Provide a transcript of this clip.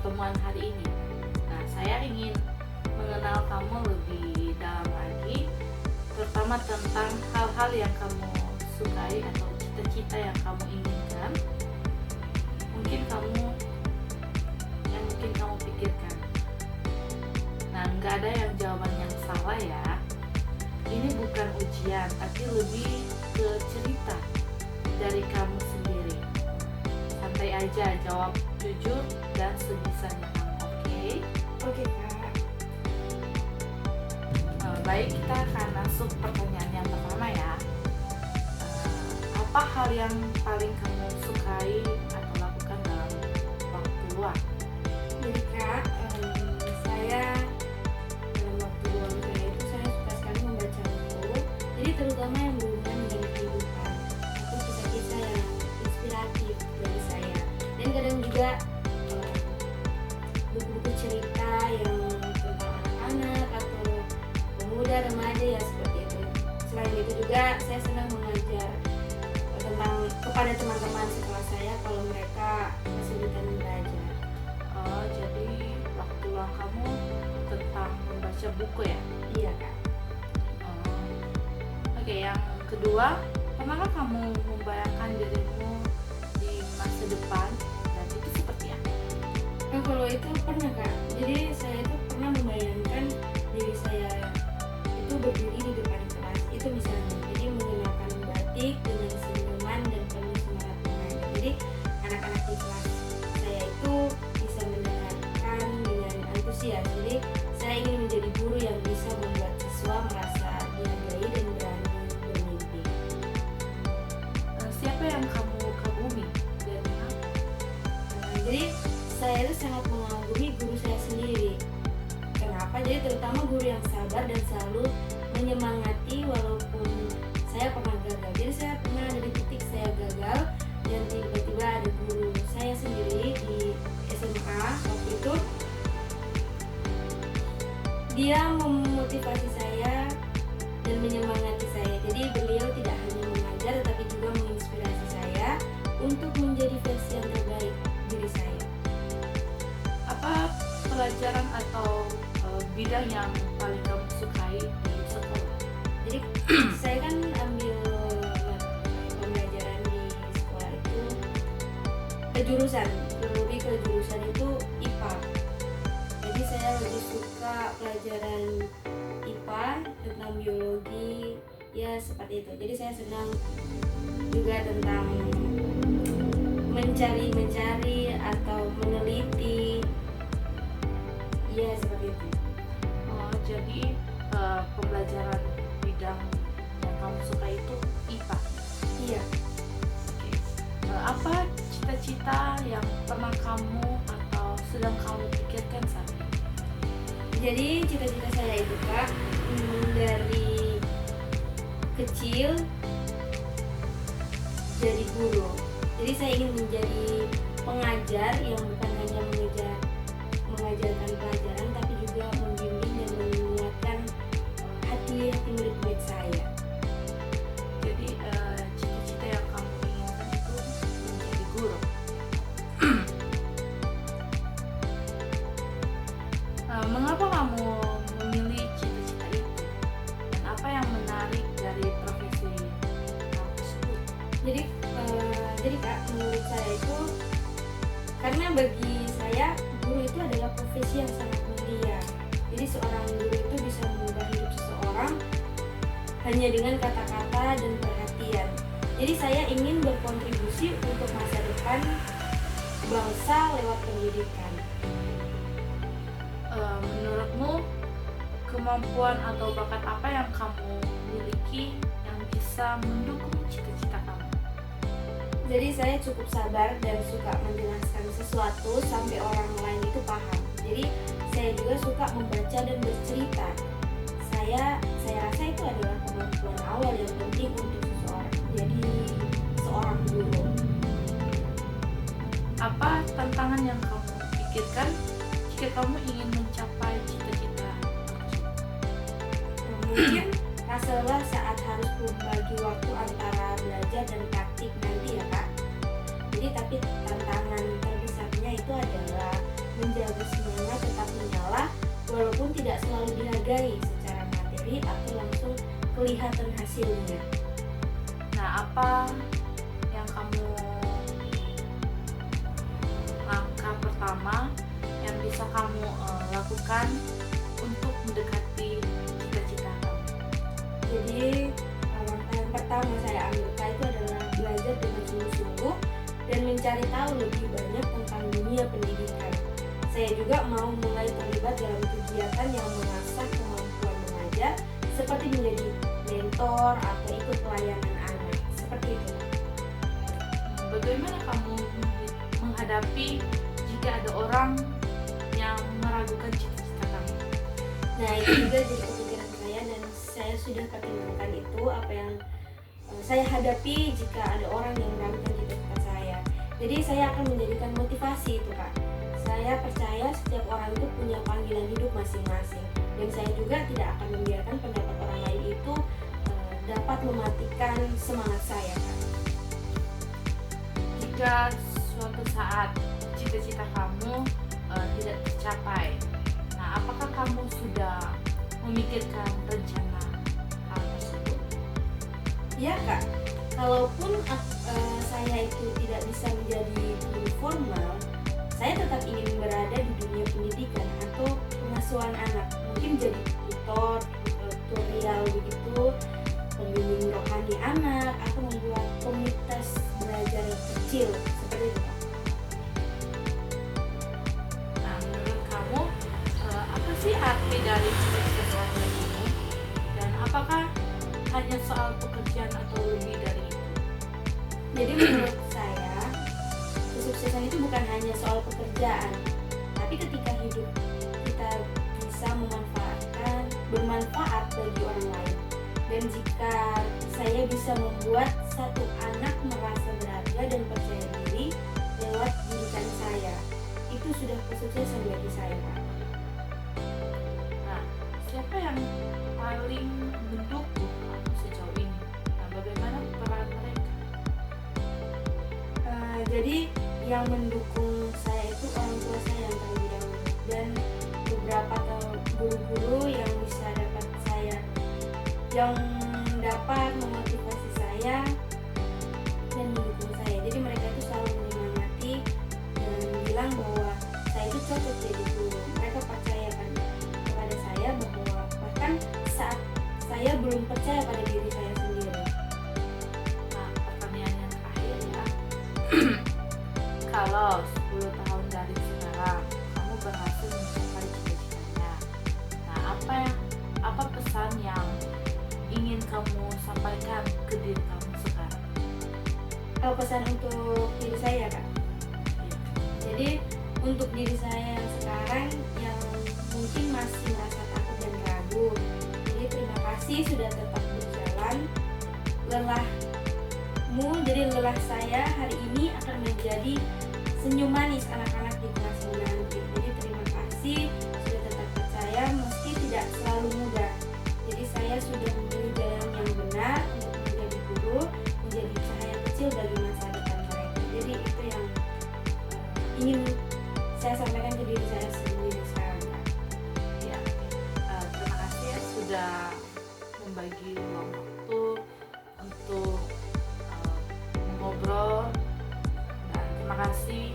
pertemuan hari ini. Nah, saya ingin mengenal kamu lebih dalam lagi, terutama tentang hal-hal yang kamu sukai atau cita-cita yang kamu inginkan. Mungkin kamu pikirkan. Nah, nggak ada yang jawaban yang salah ya. Ini bukan ujian, tapi lebih ke cerita dari kamu sendiri. Santai aja, jawab jujur dan sebisanya kamu, oke? Oke Kak. Baik, kita akan masuk pertanyaan yang pertama ya. Apa hal yang paling kamu sukai atau lakukan dalam waktu luang? Jadi Kak, saya dalam waktu luang saya itu saya suka sekali membaca buku. Jadi terutama yang berhubungan dengan kehidupan atau kisah-kisah yang inspiratif bagi saya. Dan kadang juga buku-buku cerita yang tentang anak-anak atau pemuda remaja ya seperti itu. Selain itu juga saya senang mengajar tentang kepada teman-teman sekelas saya kalau mereka kesulitan belajar. Oh, jadi waktu luang kamu tentang membaca buku ya? Iya Kak. Oke, yang kedua, pernahkah kamu membayangkan dirimu di masa depan dan itu seperti apa? Nah, kalau itu pernah Kak. Jadi saya itu pernah membayangkan diri saya itu berdiri di depan kelas. Itu misalnya, jadi mengenakan batik dengan senyuman dan penuh semangat mengajar. Jadi anak-anak di kelas saya itu bisa mendengarkan dengan antusias. Jadi saya ingin menjadi guru yang bisa membuat siswa merasa dihargai dan berani bermimpi. Siapa yang kamu kagumi dan mengapa? Jadi saya itu sangat mengagumi guru saya sendiri. Kenapa? Jadi terutama guru yang sabar dan selalu menyemangati walaupun saya pernah gagal. Jadi saya pernah ada di titik saya gagal dan tiba-tiba ada guru saya sendiri di SMA waktu itu. Dia memotivasi saya dan menyemangati saya. Jadi beliau tidak hanya mengajar tetapi juga menginspirasi saya untuk menjadi versi yang terbaik diri saya. Apa pelajaran atau bidang yang paling kamu sukai di sekolah? Jadi saya kan ambil pembelajaran di sekolah itu kejurusan, lebih ke jurusan itu IPA. Jadi saya lebih suka pelajaran IPA tentang biologi, ya seperti itu. Jadi saya senang juga tentang mencari atau meneliti, ya seperti itu. Oh, jadi pembelajaran bidang yang kamu suka itu IPA. Iya. Oke. Apa cita-cita yang pernah kamu atau sedang kamu pikirkan saat ini? Jadi cita-cita saya itu Kak, dari kecil jadi guru. Jadi saya ingin menjadi pengajar yang bukan hanya mengajarkan pelajaran tapi juga membimbing dan menguatkan hati murid-murid saya. Jadi cita-cita yang kamu inginkan itu menjadi guru. Mengapa kamu memilih cita-cita itu? Dan apa yang menarik dari profesi kamu tersebut? Jadi Kak, menurut saya itu karena bagi saya guru itu adalah profesi yang sangat mulia. Jadi seorang guru itu bisa mengubah hidup seseorang hanya dengan kata-kata dan perhatian. Jadi saya ingin berkontribusi untuk masa depan bangsa lewat pendidikan. Menurutmu kemampuan atau bakat apa yang kamu miliki yang bisa mendukung cita-cita kamu? Jadi saya cukup sabar dan suka menjelaskan sesuatu sampai orang lain itu paham. Jadi saya juga suka membaca dan bercerita. Saya rasa itu adalah kemampuan awal yang penting untuk seseorang. Jadi seorang guru. Apa tantangan yang kamu pikirkan jika kamu ingin mencapai cita-cita tersebut? Mungkin rasa lelah saat harus membagi waktu antara belajar dan praktik nanti ya Kak. Jadi tapi tantangan terbesarnya itu adalah menjaga semangat tetap menyala walaupun tidak selalu dihargai secara materi atau langsung kelihatan hasilnya. Nah, apa yang kamu langkah pertama yang bisa kamu lakukan untuk mendekati cita-cita kamu? Jadi langkah yang pertama saya ambil itu adalah belajar dengan sungguh-sungguh dan mencari tahu lebih banyak tentang dunia pendidikan. Saya juga mau mulai terlibat dalam kegiatan yang mengasah kemampuan mengajar seperti menjadi mentor atau ikut pelayanan anak, seperti itu. Bagaimana kamu menghadapi jika ada orang yang meragukan cita-cita kamu? Nah, itu juga jadi kepikiran saya dan saya sudah pertimbangkan itu apa yang saya hadapi jika ada orang yang meragukan cita-cita saya. Jadi saya akan menjadikan motivasi itu, Kak. Saya percaya setiap orang itu punya panggilan hidup masing-masing dan saya juga tidak akan membiarkan pendapat orang lain itu dapat mematikan semangat saya, Kak. Jika suatu saat cita-cita kamu tidak tercapai, nah apakah kamu sudah memikirkan rencana hal tersebut? Ya, Kak. Kalaupun saya itu tidak bisa menjadi guru formal, saya tetap ingin berada di dunia pendidikan atau pengasuhan anak. Mungkin jadi tutor, tutorial begitu, pembimbing rohani anak, atau membuat komunitas belajar kecil seperti itu, Pak. Nah, menurut kamu apa sih arti dari cita-cita kamu ini? Dan apakah hanya soal pekerjaan atau lebih dari itu? Jadi menurut saya, kesuksesan itu bukan hanya soal pekerjaan, tapi ketika hidup kita bisa bermanfaat bagi orang lain. Dan jika saya bisa membuat satu anak merasa berharga dan percaya diri lewat didikan saya, itu sudah kesuksesan bagi saya, Pak. Nah, siapa yang paling mendukung kamu sejauh ini? Nah, bagaimana peran mereka? Jadi yang mendukung saya itu orang tua saya yang terlebih dahulu dan beberapa guru-guru yang bisa dapat saya, yang dapat memotivasi saya dan mendukung saya. Jadi mereka itu selalu menyemangati dan bilang bahwa saya itu cocok jadi guru. Mereka percayakan kepada saya bahwa bahkan saat saya belum percaya pada diri saya sendiri. Nah, pertanyaan yang terakhir ya. Kalau 10 tahun dari sekarang kamu berhasil mencapai cita-citanya, nah apa pesan yang ingin kamu sampaikan ke diri kamu sekarang? Kalau pesan untuk diri saya, Kak. Jadi untuk diri saya yang sekarang yang mungkin masih merasa takut dan ragu, jadi terima kasih sudah tetap berjalan. Jadi lelah saya hari ini akan menjadi senyum manis anak-anak di kelas nanti. Jadi terima kasih sudah tetap percaya meski tidak selalu mudah. Jadi saya sudah memilih jalan yang benar untuk menjadi guru, menjadi cahaya kecil bagi masa depan mereka. Jadi itu yang ingin saya sampaikan ke diri saya sendiri sekarang, Kak. Ya, terima kasih ya sudah membagi ruang waktu untuk ngobrol, dan terima kasih